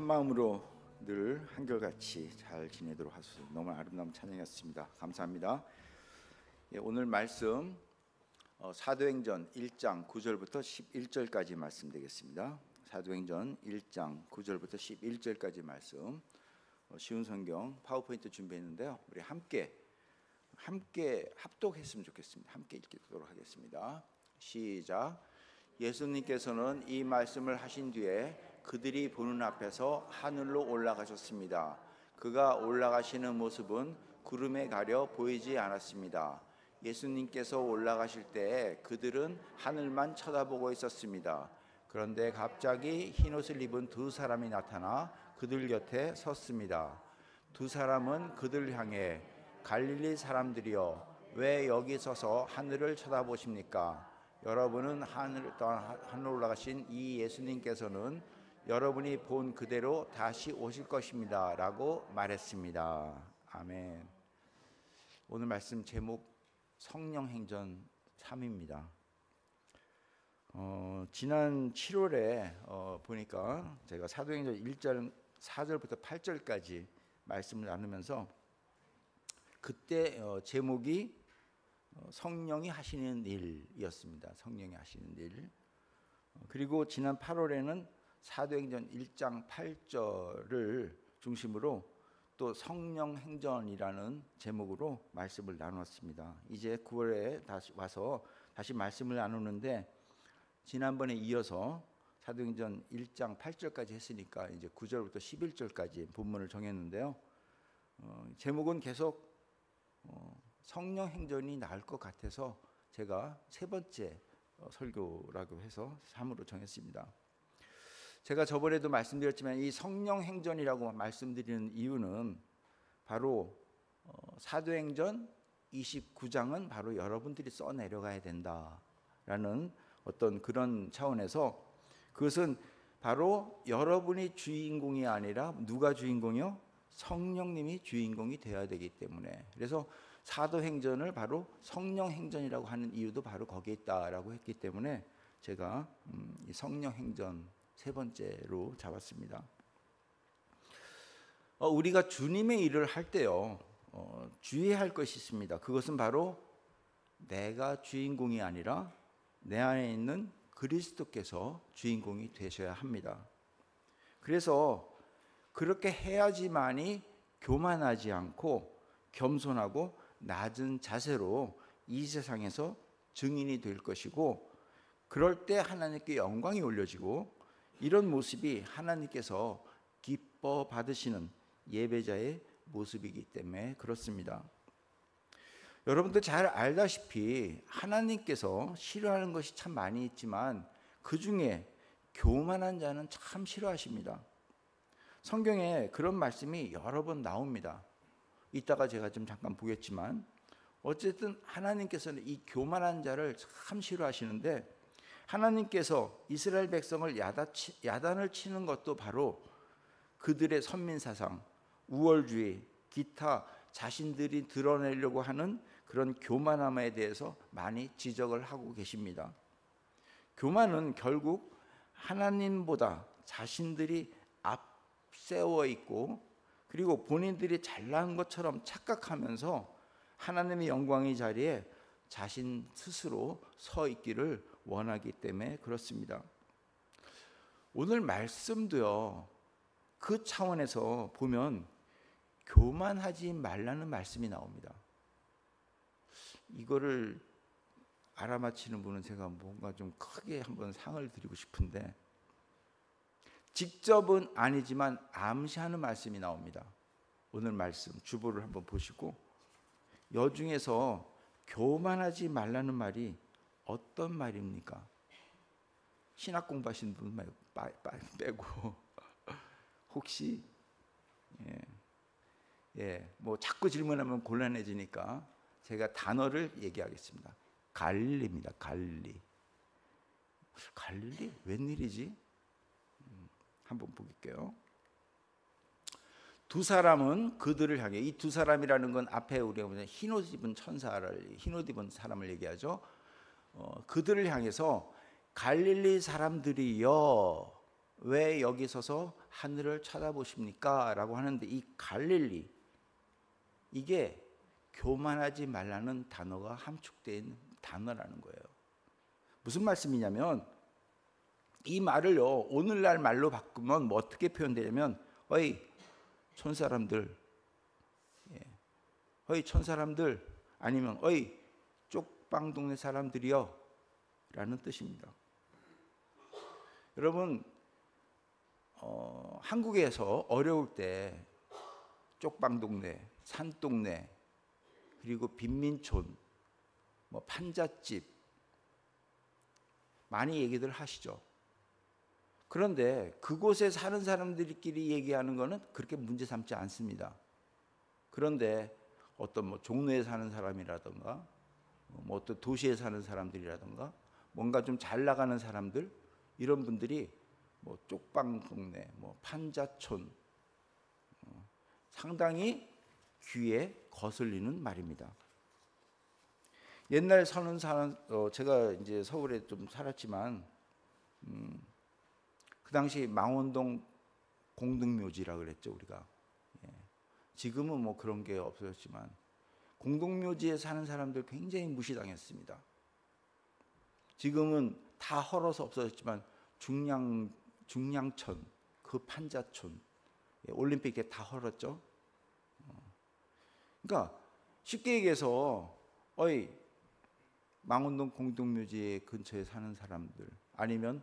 한 마음으로 늘 한결같이 잘 지내도록 하소서. 너무 아름다운 찬양이었습니다. 감사합니다. 오늘 말씀 사도행전 1장 9절부터 11절까지 말씀 되겠습니다. 사도행전 1장 9절부터 11절까지 말씀, 쉬운 성경 파워포인트 준비했는데요. 우리 함께 합독했으면 좋겠습니다. 함께 읽도록 하겠습니다. 시작. 예수님께서는 이 말씀을 하신 뒤에 그들이 보는 앞에서 하늘로 올라가셨습니다. 그가 올라가시는 모습은 구름에 가려 보이지 않았습니다. 예수님께서 올라가실 때 그들은 하늘만 쳐다보고 있었습니다. 그런데 갑자기 흰옷을 입은 두 사람이 나타나 그들 곁에 섰습니다. 두 사람은 그들 향해 갈릴리 사람들이여, 왜 여기 서서 하늘을 쳐다보십니까? 여러분은 하늘 올라가신 이 예수님께서는 여러분이 본 그대로 다시 오실 것입니다 라고 말했습니다. 아멘. 오늘 말씀 제목 성령행전 3입니다. 지난 7월에 보니까 제가 사도행전 1장 4절부터 8절까지 말씀을 나누면서 그때 제목이 성령이 하시는 일이었습니다. 성령이 하시는 일. 그리고 지난 8월에는 사도행전 1장 8절을 중심으로 또 성령행전이라는 제목으로 말씀을 나눴습니다. 이제 9월에 다시 와서 다시 말씀을 나누는데, 지난번에 이어서 사도행전 1장 8절까지 했으니까 이제 9절부터 11절까지 본문을 정했는데요. 제목은 계속 성령행전이 나을 것 같아서 제가 세 번째 설교라고 해서 3으로 정했습니다. 제가 저번에도 말씀드렸지만 이 성령행전이라고 말씀드리는 이유는 바로 사도행전 29장은 바로 여러분들이 써내려가야 된다라는 어떤 그런 차원에서, 그것은 바로 여러분이 주인공이 아니라 누가 주인공이요? 성령님이 주인공이 되어야 되기 때문에, 그래서 사도행전을 바로 성령행전이라고 하는 이유도 바로 거기에 있다라고 했기 때문에 제가 이 성령행전 세 번째로 잡았습니다. 우리가 주님의 일을 할 때요, 주의해야 할 것이 있습니다. 그것은 바로 내가 주인공이 아니라 내 안에 있는 그리스도께서 주인공이 되셔야 합니다. 그래서 그렇게 해야지만이 교만하지 않고 겸손하고 낮은 자세로 이 세상에서 증인이 될 것이고, 그럴 때 하나님께 영광이 올려지고, 이런 모습이 하나님께서 기뻐 받으시는 예배자의 모습이기 때문에 그렇습니다. 여러분들 잘 알다시피 하나님께서 싫어하는 것이 참 많이 있지만 그 중에 교만한 자는 참 싫어하십니다. 성경에 그런 말씀이 여러 번 나옵니다. 이따가 제가 좀 잠깐 보겠지만, 어쨌든 하나님께서는 이 교만한 자를 참 싫어하시는데, 하나님께서 이스라엘 백성을 야단을 치는 것도 바로 그들의 선민사상, 우월주의, 기타 자신들이 드러내려고 하는 그런 교만함에 대해서 많이 지적을 하고 계십니다. 교만은 결국 하나님보다 자신들이 앞세워 있고, 그리고 본인들이 잘난 것처럼 착각하면서 하나님의 영광의 자리에 자신 스스로 서 있기를 원하기 때문에 그렇습니다. 오늘 말씀도요, 그 차원에서 보면 교만하지 말라는 말씀이 나옵니다. 이거를 알아맞히는 분은 제가 뭔가 좀 크게 한번 상을 드리고 싶은데, 직접은 아니지만 암시하는 말씀이 나옵니다. 오늘 말씀 주보를 한번 보시고, 여중에서 교만하지 말라는 말이 어떤 말입니까? 신학 공부하시는 분 빼고 혹시 뭐 자꾸 질문하면 곤란해지니까 제가 단어를 얘기하겠습니다. 갈릴리입니다. 갈릴리. 갈릴리? 웬일이지? 한번 볼게요. 두 사람은 그들을 향해, 이 두 사람이라는 건 앞에 우리가 보면 흰옷 입은 흰옷 입은 사람을 얘기하죠. 그들을 향해서 갈릴리 사람들이여 왜 여기 서서 하늘을 쳐다보십니까? 라고 하는데 이 갈릴리, 이게 교만하지 말라는 단어가 함축되어 있는 단어라는 거예요. 무슨 말씀이냐면 이 말을요, 오늘날 말로 바꾸면 뭐 어떻게 표현되냐면 어이 촌사람들, 어이 촌사람들, 아니면 어이 쪽방동네 사람들이여 라는 뜻입니다. 여러분, 한국에서 어려울 때 쪽방동네, 산동네, 그리고 빈민촌, 뭐 판잣집 많이 얘기들 하시죠. 그런데 그곳에 사는 사람들끼리 얘기하는 거는 그렇게 문제 삼지 않습니다. 그런데 어떤 뭐 종로에 사는 사람이라든가 뭐 어떤 도시에 사는 사람들이라든가 뭔가 좀 잘 나가는 사람들, 이런 분들이 뭐 쪽방동네, 뭐 판자촌, 상당히 귀에 거슬리는 말입니다. 옛날 사는 사람, 제가 이제 서울에 좀 살았지만 그 당시 망원동 공동묘지라 그랬죠, 우리가. 지금은 뭐 그런 게 없어졌지만 공동묘지에 사는 사람들 굉장히 무시당했습니다. 지금은 다 헐어서 없어졌지만 중량천, 그 판자촌, 올림픽 때 다 헐었죠. 그러니까 쉽게 얘기해서 어이 망원동 공동묘지 근처에 사는 사람들, 아니면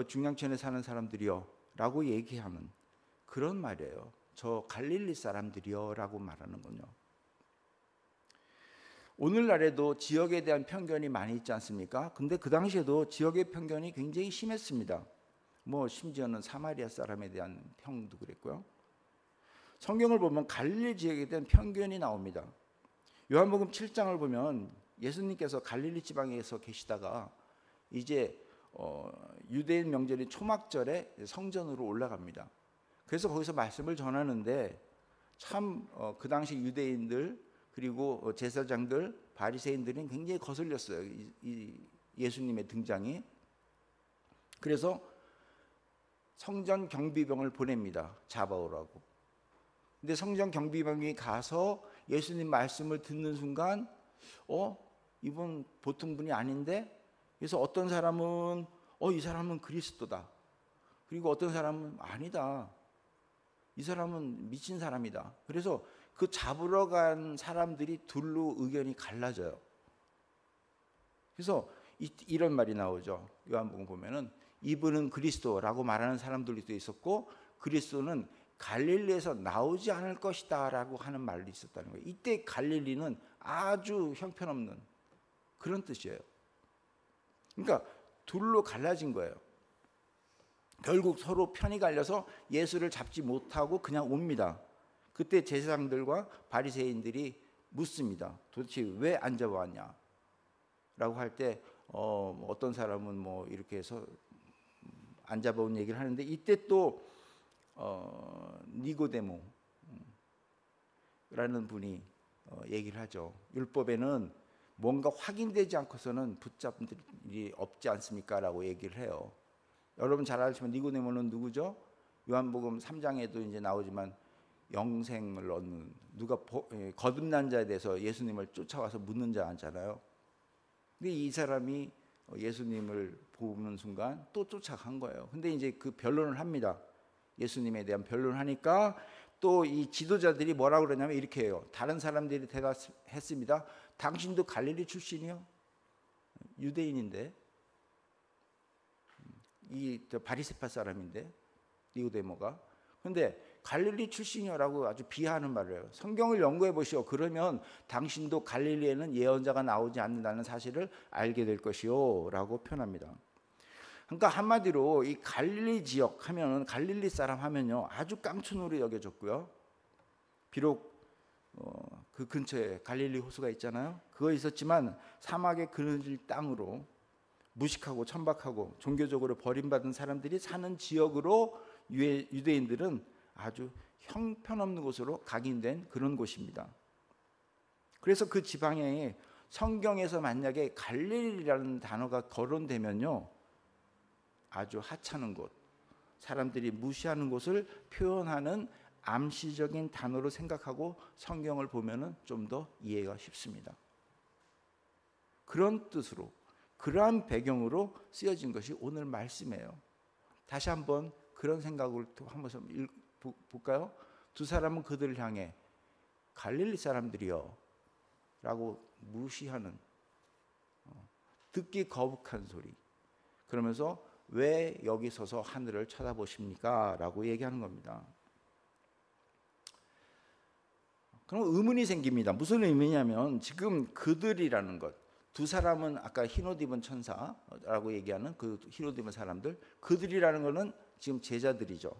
중량천에 사는 사람들이요 라고 얘기하는 그런 말이에요. 저 갈릴리 사람들이요 라고 말하는군요. 오늘날에도 지역에 대한 편견이 많이 있지 않습니까? 근데 그 당시에도 지역의 편견이 굉장히 심했습니다. 뭐 심지어는 사마리아 사람에 대한 평도 그랬고요. 성경을 보면 갈릴리 지역에 대한 편견이 나옵니다. 요한복음 7장을 보면 예수님께서 갈릴리 지방에서 계시다가 이제 유대인 명절인 초막절에 성전으로 올라갑니다. 그래서 거기서 말씀을 전하는데 참 그 당시 유대인들, 그리고 제사장들, 바리새인들은 굉장히 거슬렸어요, 이 예수님의 등장이. 그래서 성전 경비병을 보냅니다, 잡아오라고. 근데 성전 경비병이 가서 예수님 말씀을 듣는 순간 이분 보통 분이 아닌데? 그래서 어떤 사람은 이 사람은 그리스도다, 그리고 어떤 사람은 아니다, 이 사람은 미친 사람이다. 그래서 그 잡으러 간 사람들이 둘로 의견이 갈라져요. 그래서 이런 말이 나오죠. 요한복음 보면은 이분은 그리스도라고 말하는 사람들도 있었고, 그리스도는 갈릴리에서 나오지 않을 것이다 라고 하는 말도 있었다는 거예요. 이때 갈릴리는 아주 형편없는 그런 뜻이에요. 그러니까 둘로 갈라진 거예요. 결국 서로 편이 갈려서 예수를 잡지 못하고 그냥 옵니다. 그때 제사장들과 바리새인들이 묻습니다. 도대체 왜 안 잡아왔냐? 라고 할 때 어떤 사람은 뭐 이렇게 해서 안 잡아온 얘기를 하는데, 이때 또 니고데모라는 분이 얘기를 하죠. 율법에는 뭔가 확인되지 않고서는 붙잡은 일이 없지 않습니까? 라고 얘기를 해요. 여러분 잘 아시지만 니고데모는 누구죠? 요한복음 3장에도 이제 나오지만 영생을 얻는, 누가 거듭난 자에 대해서 예수님을 쫓아와서 묻는 자 아니잖아요. 근데 이 사람이 예수님을 보는 순간 또 쫓아간 거예요. 근데 이제 그 변론을 합니다. 예수님에 대한 변론을 하니까 또 이 지도자들이 뭐라고 그러냐면 이렇게 해요. 다른 사람들이 대답했습니다. 당신도 갈릴리 출신이요? 유대인인데, 이 바리새파 사람인데, 니고데모가. 근데 갈릴리 출신이라고 아주 비하하는 말을 해요. 성경을 연구해 보시오. 그러면 당신도 갈릴리에는 예언자가 나오지 않는다는 사실을 알게 될 것이요 라고 표현합니다. 그러니까 한마디로 이 갈릴리 지역 하면은, 갈릴리 사람 하면요 아주 깡촌으로 여겨졌고요. 비록 그 근처에 갈릴리 호수가 있잖아요. 그거 있었지만 사막의 그늘질 땅으로 무식하고 천박하고 종교적으로 버림받은 사람들이 사는 지역으로 유대인들은 아주 형편없는 곳으로 각인된 그런 곳입니다. 그래서 그 지방에 성경에서 만약에 갈릴리라는 단어가 거론되면요 아주 하찮은 곳, 사람들이 무시하는 것을 표현하는 암시적인 단어로 생각하고 성경을 보면은 좀 더 이해가 쉽습니다. 그런 뜻으로, 그러한 배경으로 쓰여진 것이 오늘 말씀이에요. 다시 한번 그런 생각을 한번 볼까요? 두 사람은 그들을 향해 갈릴리 사람들이요 라고 무시하는, 듣기 거북한 소리. 그러면서 왜 여기 서서 하늘을 쳐다보십니까? 라고 얘기하는 겁니다. 그럼 의문이 생깁니다. 무슨 의문이냐면 지금 그들이라는 것, 두 사람은 아까 흰옷 입은 천사라고 얘기하는 그 흰옷 입은 사람들, 그들이라는 것은 지금 제자들이죠.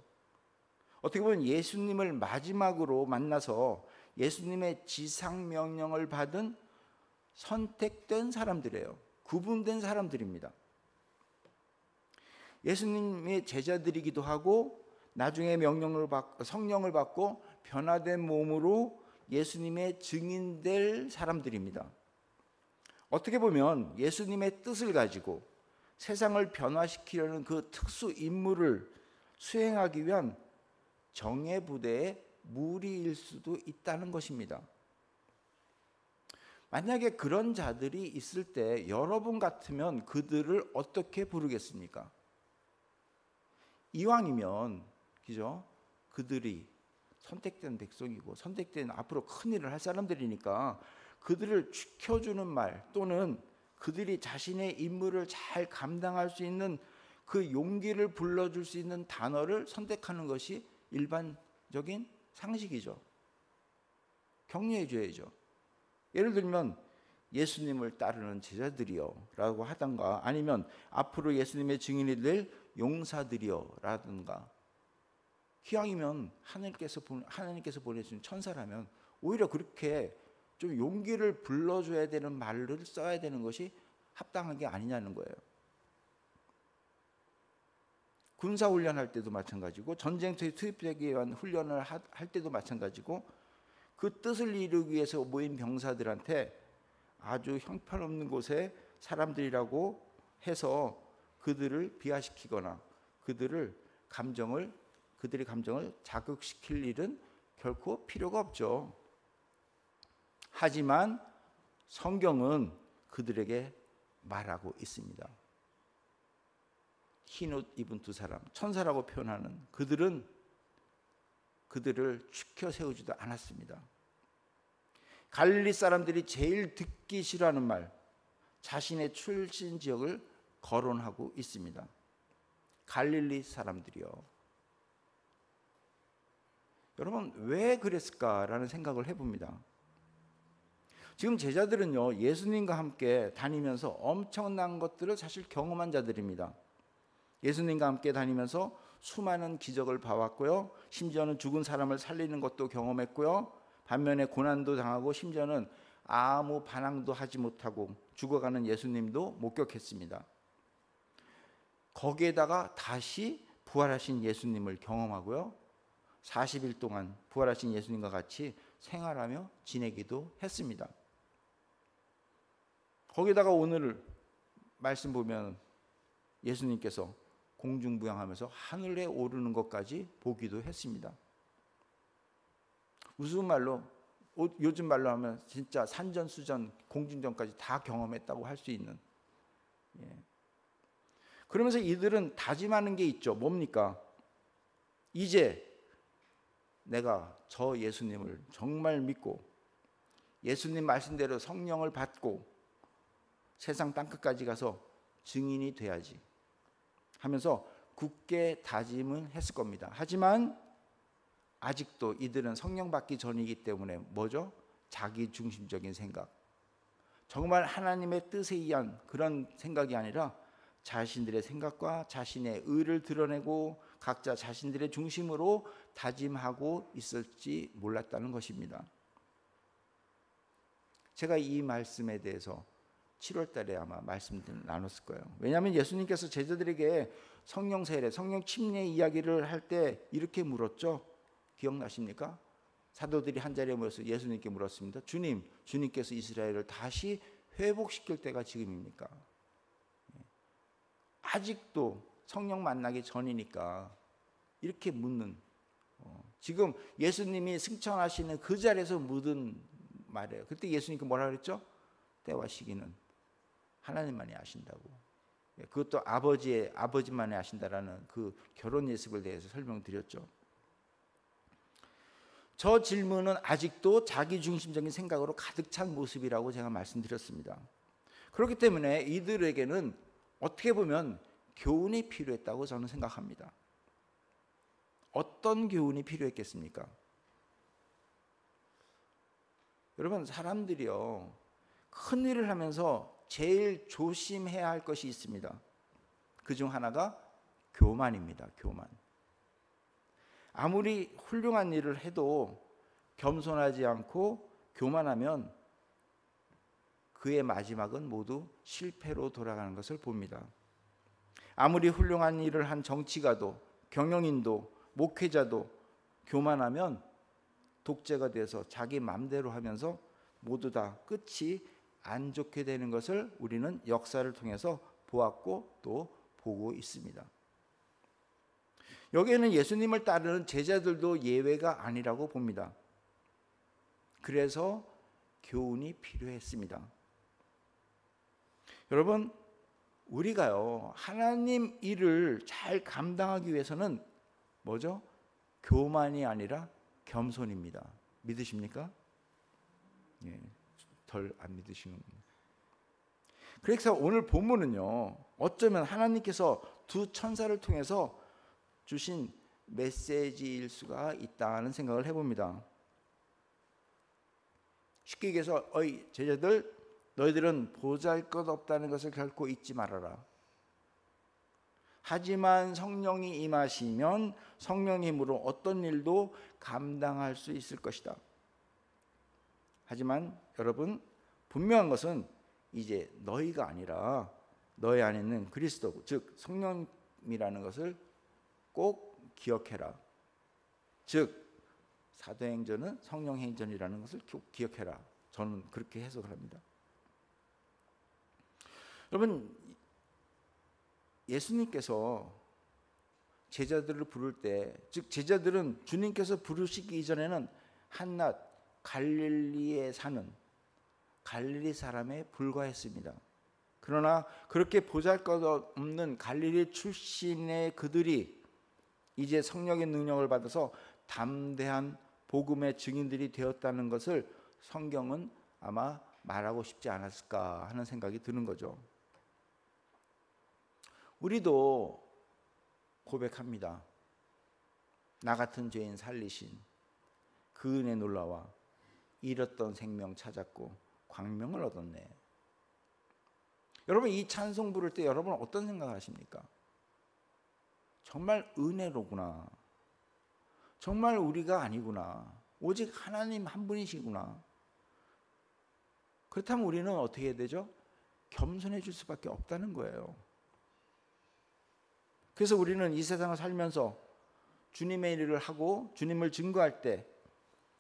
어떻게 보면 예수님을 마지막으로 만나서 예수님의 지상 명령을 받은 선택된 사람들이에요. 구분된 사람들입니다. 예수님의 제자들이기도 하고 나중에 성령을 받고 변화된 몸으로 예수님의 증인될 사람들입니다. 어떻게 보면 예수님의 뜻을 가지고 세상을 변화시키려는 그 특수 임무를 수행하기 위한 정예 부대의 무리일 수도 있다는 것입니다. 만약에 그런 자들이 있을 때 여러분 같으면 그들을 어떻게 부르겠습니까? 이왕이면, 그죠? 그들이 선택된 백성이고 선택된 앞으로 큰 일을 할 사람들이니까 그들을 지켜주는 말, 또는 그들이 자신의 임무를 잘 감당할 수 있는 그 용기를 불러줄 수 있는 단어를 선택하는 것이 일반적인 상식이죠. 격려해 줘야죠. 예를 들면 예수님을 따르는 제자들이요 라고 하던가, 아니면 앞으로 예수님의 증인이 될 용사들이요 라든가, 기왕이면 하나님께서 보내주신 천사라면 오히려 그렇게 좀 용기를 불러줘야 되는 말을 써야 되는 것이 합당한 게 아니냐는 거예요. 군사훈련할 때도 마찬가지고 전쟁터에 투입되기 위한 훈련을 할 때도 마찬가지고, 그 뜻을 이루기 위해서 모인 병사들한테 아주 형편없는 곳에 사람들이라고 해서 그들을 비하시키거나 그들의 감정을 자극시킬 일은 결코 필요가 없죠. 하지만 성경은 그들에게 말하고 있습니다. 흰옷 입은 두 사람, 천사라고 표현하는 그들은 그들을 지켜 세우지도 않았습니다. 갈릴리 사람들이 제일 듣기 싫어하는 말, 자신의 출신 지역을 거론하고 있습니다. 갈릴리 사람들이요. 여러분, 왜 그랬을까라는 생각을 해봅니다. 지금 제자들은요, 예수님과 함께 다니면서 엄청난 것들을 사실 경험한 자들입니다. 예수님과 함께 다니면서 수많은 기적을 봐왔고요, 심지어는 죽은 사람을 살리는 것도 경험했고요, 반면에 고난도 당하고 심지어는 아무 반항도 하지 못하고 죽어가는 예수님도 목격했습니다. 거기에다가 다시 부활하신 예수님을 경험하고요, 40일 동안 부활하신 예수님과 같이 생활하며 지내기도 했습니다. 거기다가 오늘 말씀 보면 예수님께서 공중부양하면서 하늘에 오르는 것까지 보기도 했습니다. 우스운 말로, 요즘 말로 하면 진짜 산전수전, 공중전까지 다 경험했다고 할 수 있는. 그러면서 이들은 다짐하는 게 있죠. 뭡니까? 이제 내가 저 예수님을 정말 믿고 예수님 말씀대로 성령을 받고 세상 땅끝까지 가서 증인이 돼야지 하면서 굳게 다짐은 했을 겁니다. 하지만 아직도 이들은 성령 받기 전이기 때문에 뭐죠? 자기 중심적인 생각, 정말 하나님의 뜻에 의한 그런 생각이 아니라 자신들의 생각과 자신의 의를 드러내고 각자 자신들의 중심으로 다짐하고 있을지 몰랐다는 것입니다. 제가 이 말씀에 대해서 7월 달에 아마 말씀을 나눴을 거예요. 왜냐하면 예수님께서 제자들에게 성령 세례, 성령 침례 이야기를 할 때 이렇게 물었죠. 기억나십니까? 사도들이 한자리에 모여서 예수님께 물었습니다. 주님께서 이스라엘을 다시 회복시킬 때가 지금입니까? 아직도 성령 만나기 전이니까 이렇게 묻는, 지금 예수님이 승천하시는 그 자리에서 묻은 말이에요. 그때 예수님께 뭐라 그랬죠? 때와 시기는 하나님만이 아신다고. 그것도 아버지만이 아신다라는 그 결혼 예습에 대해서 설명드렸죠. 저 질문은 아직도 자기중심적인 생각으로 가득 찬 모습이라고 제가 말씀드렸습니다. 그렇기 때문에 이들에게는 어떻게 보면 교훈이 필요했다고 저는 생각합니다. 어떤 교훈이 필요했겠습니까? 여러분, 사람들이요, 큰 일을 하면서 제일 조심해야 할 것이 있습니다. 그중 하나가 교만입니다. 교만. 아무리 훌륭한 일을 해도 겸손하지 않고 교만하면 그의 마지막은 모두 실패로 돌아가는 것을 봅니다. 아무리 훌륭한 일을 한 정치가도, 경영인도, 목회자도 교만하면 독재가 돼서 자기 맘대로 하면서 모두 다 끝이 안 좋게 되는 것을 우리는 역사를 통해서 보았고 또 보고 있습니다. 여기에는 예수님을 따르는 제자들도 예외가 아니라고 봅니다. 그래서 교훈이 필요했습니다. 여러분, 우리가요, 하나님 일을 잘 감당하기 위해서는 뭐죠? 교만이 아니라 겸손입니다. 믿으십니까? 예, 덜 안 믿으시는군요. 그래서 오늘 본문은요, 어쩌면 하나님께서 두 천사를 통해서 주신 메시지일 수가 있다는 생각을 해봅니다. 쉽게 얘기해서, 어이 제자들, 너희들은 보잘것없다는 것을 결코 잊지 말아라. 하지만 성령이 임하시면 성령의 힘으로 어떤 일도 감당할 수 있을 것이다. 하지만 여러분, 분명한 것은 이제 너희가 아니라 너희 안에 있는 그리스도, 즉 성령이라는 것을 꼭 기억해라. 즉 사도행전은 성령행전이라는 것을 기억해라. 저는 그렇게 해석을 합니다. 여러분, 예수님께서 제자들을 부를 때, 즉 제자들은 주님께서 부르시기 이전에는 한낱 갈릴리에 사는 갈릴리 사람에 불과했습니다. 그러나 그렇게 보잘것없는 갈릴리 출신의 그들이 이제 성령의 능력을 받아서 담대한 복음의 증인들이 되었다는 것을 성경은 아마 말하고 싶지 않았을까 하는 생각이 드는 거죠. 우리도 고백합니다. 나 같은 죄인 살리신 그 은혜 놀라와 잃었던 생명 찾았고 광명을 얻었네. 여러분, 이 찬송 부를 때 여러분은 어떤 생각하십니까? 정말 은혜로구나. 정말 우리가 아니구나. 오직 하나님 한 분이시구나. 그렇다면 우리는 어떻게 해야 되죠? 겸손해질 수밖에 없다는 거예요. 그래서 우리는 이 세상을 살면서 주님의 일을 하고 주님을 증거할 때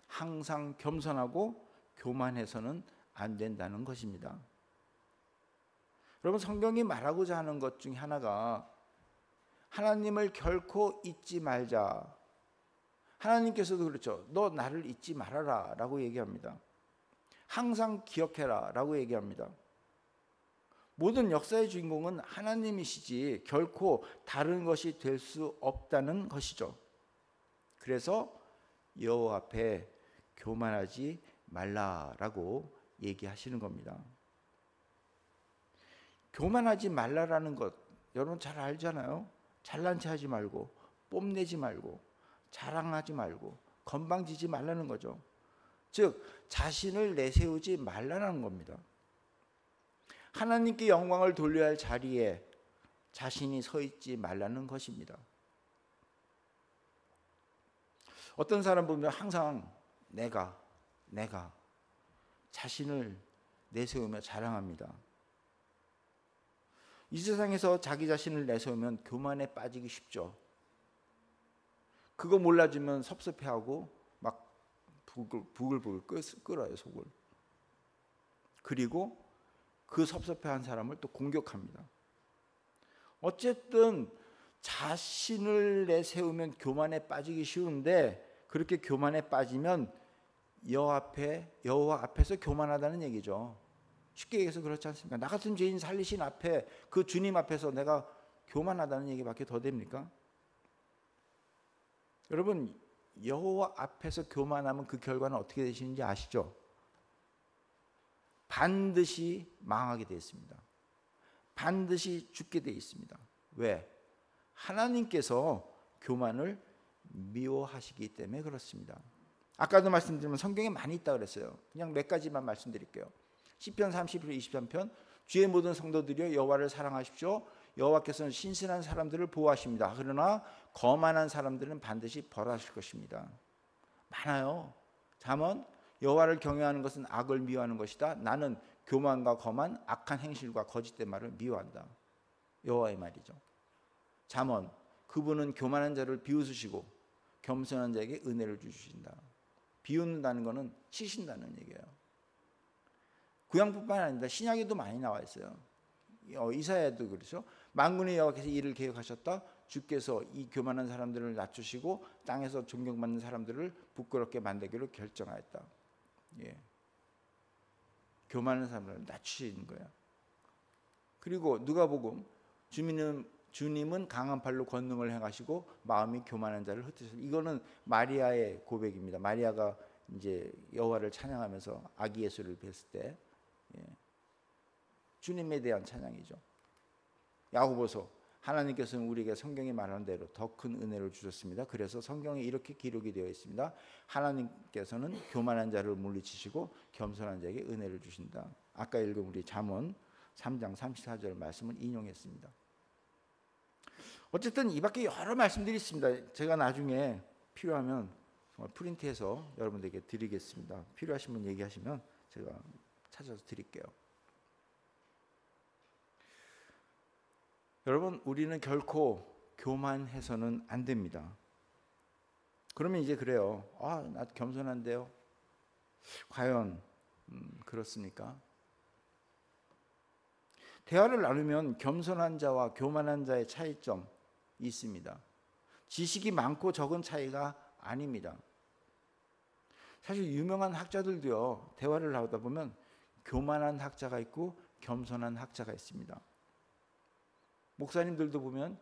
항상 겸손하고 교만해서는 안 된다는 것입니다. 여러분, 성경이 말하고자 하는 것 중에 하나가 하나님을 결코 잊지 말자. 하나님께서도 그렇죠. 너 나를 잊지 말아라 라고 얘기합니다. 항상 기억해라 라고 얘기합니다. 모든 역사의 주인공은 하나님이시지 결코 다른 것이 될 수 없다는 것이죠. 그래서 여호와 앞에 교만하지 말라라고 얘기하시는 겁니다. 교만하지 말라라는 것 여러분 잘 알잖아요. 잘난 체 하지 말고 뽐내지 말고 자랑하지 말고 건방지지 말라는 거죠. 즉 자신을 내세우지 말라는 겁니다. 하나님께 영광을 돌려야 할 자리에 자신이 서 있지 말라는 것입니다. 어떤 사람 보면 항상 내가 자신을 내세우며 자랑합니다. 이 세상에서 자기 자신을 내세우면 교만에 빠지기 쉽죠. 그거 몰라주면 섭섭해하고 막 부글부글 끓어요, 속을. 그리고 그 섭섭해한 사람을 또 공격합니다. 어쨌든 자신을 내세우면 교만에 빠지기 쉬운데 그렇게 교만에 빠지면 여호와 앞에서 교만하다는 얘기죠. 쉽게 얘기해서 그렇지 않습니까? 나 같은 죄인 살리신 앞에 그 주님 앞에서 내가 교만하다는 얘기밖에 더 됩니까? 여러분, 여호와 앞에서 교만하면 그 결과는 어떻게 되시는지 아시죠? 반드시 망하게 되어 있습니다. 반드시 죽게 되어 있습니다. 왜? 하나님께서 교만을 미워하시기 때문에 그렇습니다. 아까도 말씀드리면 성경에 많이 있다 그랬어요. 그냥 몇 가지만 말씀드릴게요. 시편 31편 23편 주의 모든 성도들이여 여호와를 사랑하십시오. 여호와께서는 신실한 사람들을 보호하십니다. 그러나 거만한 사람들은 반드시 벌하실 것입니다. 많아요. 잠언 여호와를 경외하는 것은 악을 미워하는 것이다. 나는 교만과 거만, 악한 행실과 거짓된 말을 미워한다. 여호와의 말이죠. 잠언 그분은 교만한 자를 비웃으시고 겸손한 자에게 은혜를 주신다. 비웃는다는 것은 치신다는 얘기예요. 구약뿐만 아니라 신약에도 많이 나와 있어요. 이사야도 그렇죠. 만군의 여호와께서 이를 계획하셨다. 주께서 이 교만한 사람들을 낮추시고 땅에서 존경받는 사람들을 부끄럽게 만들기로 결정하였다. 예. 교만한 사람들을 낮추시는 거예요. 그리고 누가복음 주님은 강한 팔로 권능을 행하시고 마음이 교만한 자를 흩으셨다. 이거는 마리아의 고백입니다. 마리아가 이제 여호와를 찬양하면서 아기 예수를 뵀을 때 주님에 대한 찬양이죠. 야고보서 하나님께서는 우리에게 성경이 말하는 대로 더 큰 은혜를 주셨습니다. 그래서 성경에 이렇게 기록이 되어 있습니다. 하나님께서는 교만한 자를 물리치시고 겸손한 자에게 은혜를 주신다. 아까 읽은 우리 잠언 3장 34절 말씀을 인용했습니다. 어쨌든 이 밖에 여러 말씀들이 있습니다. 제가 나중에 필요하면 정말 프린트해서 여러분들에게 드리겠습니다. 필요하신 분 얘기하시면 제가 찾아서 드릴게요. 여러분, 우리는 결코 교만해서는 안 됩니다. 그러면 이제 그래요. 나 겸손한데요. 과연 그렇습니까? 대화를 나누면 겸손한 자와 교만한 자의 차이점이 있습니다. 지식이 많고 적은 차이가 아닙니다. 사실 유명한 학자들도요. 대화를 나누다 보면 교만한 학자가 있고 겸손한 학자가 있습니다. 목사님들도 보면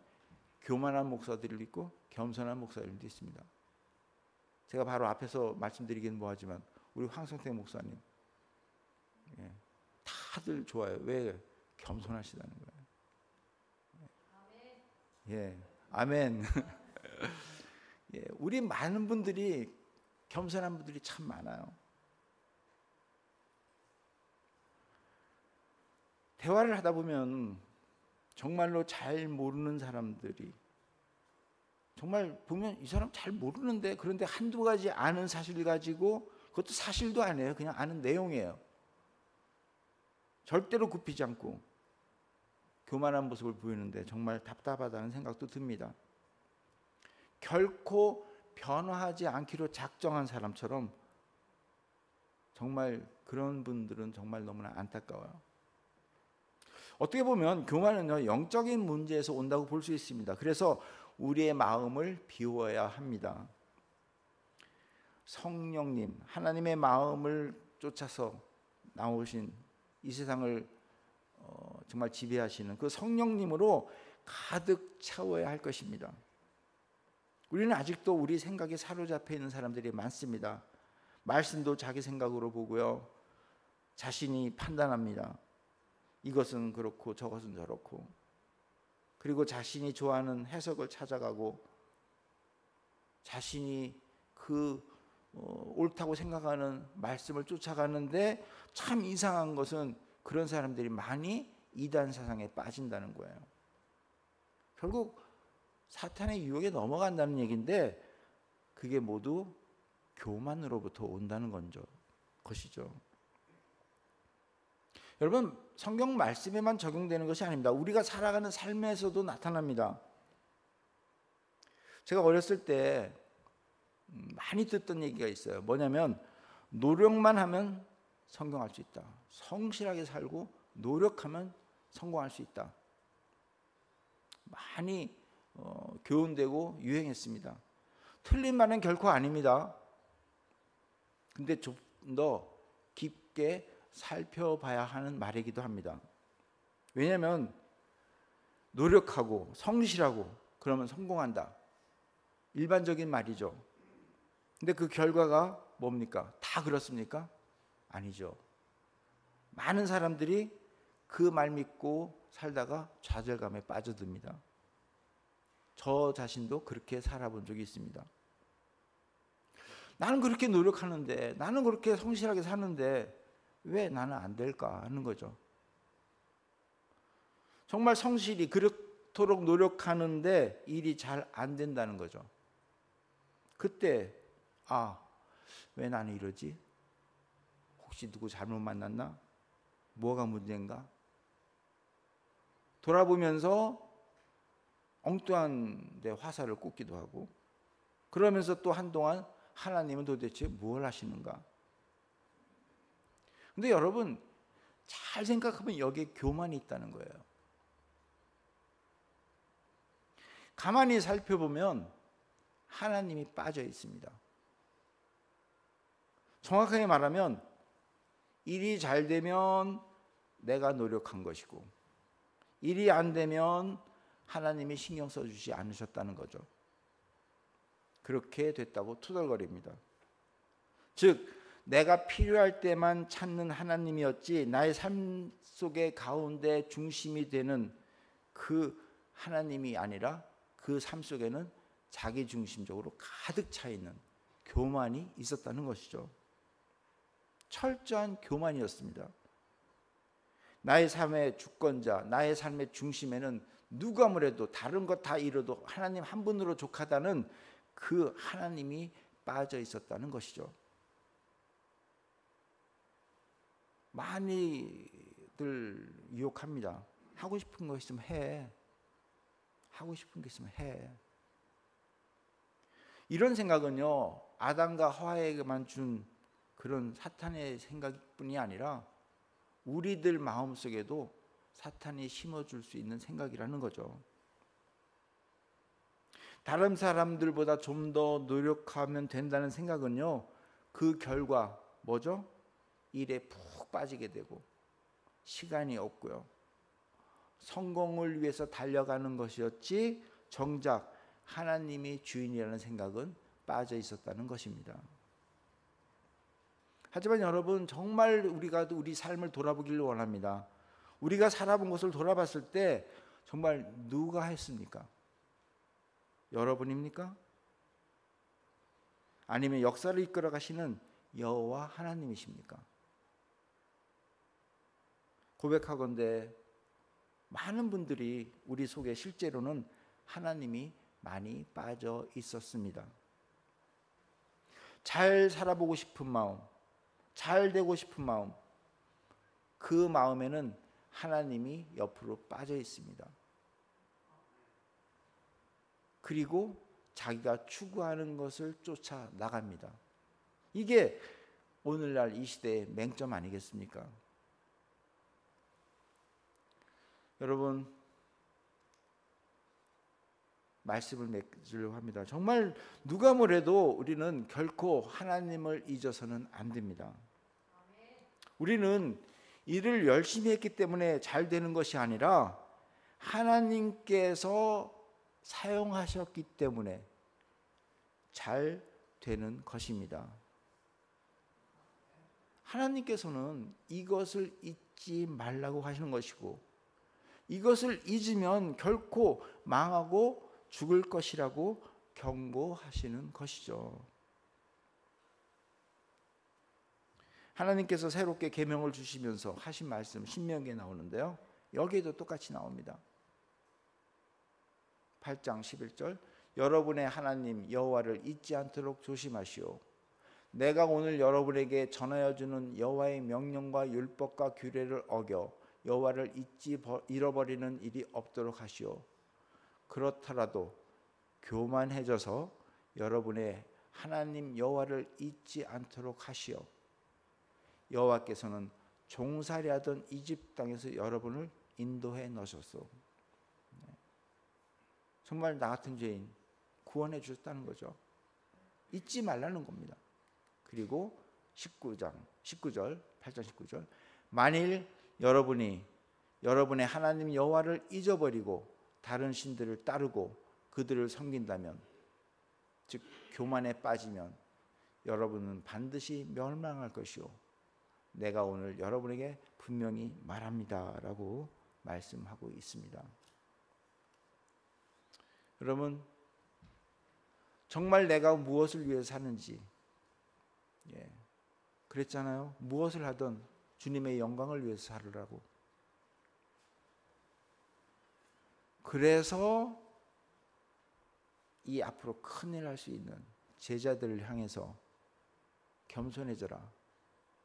교만한 목사들도 있고 겸손한 목사들도 있습니다. 제가 바로 앞에서 말씀드리기는 뭐하지만 우리 황성택 목사님 다들 좋아요. 왜? 겸손하시다는 거예요. 아멘. 우리 많은 분들이 겸손한 분들이 참 많아요. 대화를 하다 보면 정말로 잘 모르는 사람들이 정말 보면 이 사람 잘 모르는데 그런데 한두 가지 아는 사실 가지고 그것도 사실도 아니에요. 그냥 아는 내용이에요. 절대로 굽히지 않고 교만한 모습을 보이는데 정말 답답하다는 생각도 듭니다. 결코 변화하지 않기로 작정한 사람처럼 정말 그런 분들은 정말 너무나 안타까워요. 어떻게 보면 교만은요, 영적인 문제에서 온다고 볼 수 있습니다. 그래서 우리의 마음을 비워야 합니다. 성령님, 하나님의 마음을 쫓아서 나오신 이 세상을 정말 지배하시는 그 성령님으로 가득 채워야 할 것입니다. 우리는 아직도 우리 생각에 사로잡혀 있는 사람들이 많습니다. 말씀도 자기 생각으로 보고요. 자신이 판단합니다. 이것은 그렇고 저것은 저렇고. 그리고 자신이 좋아하는 해석을 찾아가고 자신이 옳다고 생각하는 말씀을 쫓아가는데 참 이상한 것은 그런 사람들이 많이 이단 사상에 빠진다는 거예요. 결국 사탄의 유혹에 넘어간다는 얘기인데 그게 모두 교만으로부터 온다는 것이죠. 여러분, 성경 말씀에만 적용되는 것이 아닙니다. 우리가 살아가는 삶에서도 나타납니다. 제가 어렸을 때 많이 듣던 얘기가 있어요. 뭐냐면 노력만 하면 성공할 수 있다. 성실하게 살고 노력하면 성공할 수 있다. 많이 교훈되고 유행했습니다. 틀린 말은 결코 아닙니다. 근데 좀 더 깊게 살펴봐야 하는 말이기도 합니다. 왜냐하면 노력하고 성실하고 그러면 성공한다. 일반적인 말이죠. 근데 그 결과가 뭡니까? 다 그렇습니까? 아니죠. 많은 사람들이 그 말 믿고 살다가 좌절감에 빠져듭니다. 저 자신도 그렇게 살아본 적이 있습니다. 나는 그렇게 노력하는데, 나는 그렇게 성실하게 사는데 왜 나는 안 될까 하는 거죠. 정말 성실히 그렇도록 노력하는데 일이 잘 안 된다는 거죠. 그때 왜 나는 이러지? 혹시 누구 잘못 만났나? 뭐가 문제인가? 돌아보면서 엉뚱한 데 화살을 꽂기도 하고, 그러면서 또 한동안 하나님은 도대체 뭘 하시는가? 근데 여러분 잘 생각하면 여기에 교만이 있다는 거예요. 가만히 살펴보면 하나님이 빠져 있습니다. 정확하게 말하면 일이 잘 되면 내가 노력한 것이고, 일이 안 되면 하나님이 신경 써주지 않으셨다는 거죠. 그렇게 됐다고 투덜거립니다. 즉 내가 필요할 때만 찾는 하나님이었지, 나의 삶 속의 가운데 중심이 되는 그 하나님이 아니라 그 삶 속에는 자기 중심적으로 가득 차 있는 교만이 있었다는 것이죠. 철저한 교만이었습니다. 나의 삶의 주권자, 나의 삶의 중심에는 누가 뭐래도 다른 것 다 이뤄도 하나님 한 분으로 족하다는 그 하나님이 빠져 있었다는 것이죠. 많이들 유혹합니다. 하고 싶은 거 있으면 해. 하고 싶은 게 있으면 해. 이런 생각은요, 아담과 하와에게만 준 그런 사탄의 생각뿐이 아니라 우리들 마음속에도 사탄이 심어줄 수 있는 생각이라는 거죠. 다른 사람들보다 좀 더 노력하면 된다는 생각은요, 그 결과 뭐죠? 일에 푹 빠지게 되고 시간이 없고요. 성공을 위해서 달려가는 것이었지 정작 하나님이 주인이라는 생각은 빠져 있었다는 것입니다. 하지만 여러분, 정말 우리가 우리 삶을 돌아보기를 원합니다. 우리가 살아본 것을 돌아봤을 때 정말 누가 했습니까? 여러분입니까? 아니면 역사를 이끌어 가시는 여호와 하나님이십니까? 고백하건대 많은 분들이 우리 속에 실제로는 하나님이 많이 빠져 있었습니다. 잘 살아보고 싶은 마음, 잘 되고 싶은 마음, 그 마음에는 하나님이 옆으로 빠져 있습니다. 그리고 자기가 추구하는 것을 쫓아 나갑니다. 이게 오늘날 이 시대의 맹점 아니겠습니까? 여러분, 말씀을 맺으려고 합니다. 정말 누가 뭐래도 우리는 결코 하나님을 잊어서는 안 됩니다. 우리는 일을 열심히 했기 때문에 잘 되는 것이 아니라 하나님께서 사용하셨기 때문에 잘 되는 것입니다. 하나님께서는 이것을 잊지 말라고 하시는 것이고, 이것을 잊으면 결코 망하고 죽을 것이라고 경고하시는 것이죠. 하나님께서 새롭게 계명을 주시면서 하신 말씀 신명기에 나오는데요, 여기에도 똑같이 나옵니다. 8장 11절, 여러분의 하나님 여호와를 잊지 않도록 조심하시오. 내가 오늘 여러분에게 전하여 주는 여호와의 명령과 율법과 규례를 어겨 여호와를 잃어버리는 일이 없도록 하시오. 그렇더라도 교만해져서 여러분의 하나님 여호와를 잊지 않도록 하시오. 여호와께서는 종살이하던 이집 땅에서 여러분을 인도해 넣으셨소. 정말 나 같은 죄인 구원해 주셨다는 거죠. 잊지 말라는 겁니다. 그리고 19절 8장 19절 만일 여러분의 하나님 여호와를 잊어버리고 다른 신들을 따르고 그들을 섬긴다면, 즉 교만에 빠지면 여러분은 반드시 멸망할 것이요 내가 오늘 여러분에게 분명히 말합니다 라고 말씀하고 있습니다. 여러분, 정말 내가 무엇을 위해서 사는지, 그랬잖아요. 무엇을 하든 주님의 영광을 위해서 살으라고. 그래서 이 앞으로 큰일 할 수 있는 제자들을 향해서 겸손해져라,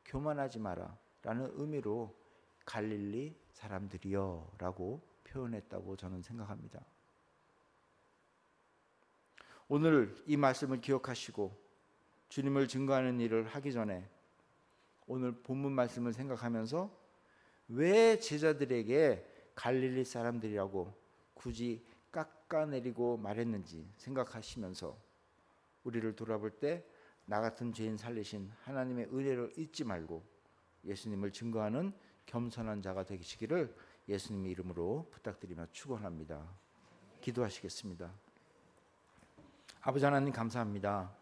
교만하지 마라 라는 의미로 갈릴리 사람들이여 라고 표현했다고 저는 생각합니다. 오늘 이 말씀을 기억하시고 주님을 증거하는 일을 하기 전에 오늘 본문 말씀을 생각하면서 왜 제자들에게 갈릴리 사람들이라고 굳이 깎아내리고 말했는지 생각하시면서 우리를 돌아볼 때 나 같은 죄인 살리신 하나님의 은혜를 잊지 말고 예수님을 증거하는 겸손한 자가 되시기를 예수님의 이름으로 부탁드리며 축원합니다. 기도하시겠습니다. 아버지 하나님 감사합니다.